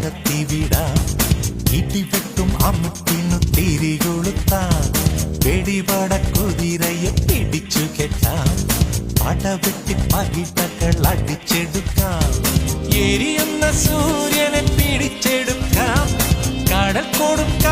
പരത്തിവിടാം. ഇടിവെട്ടും അമുട്ടിനു തിരികൊളുത്താം. വെടിപട കുതിരയെ പിടിച്ചു കെട്ടാം. പടവെട്ടി പകിടകൾ അടിച്ചെടുക്കാം. എരിയുന്ന സൂര്യനെ പിടിച്ചെടുക്കാം. കടൽ കൊടുക്കാം.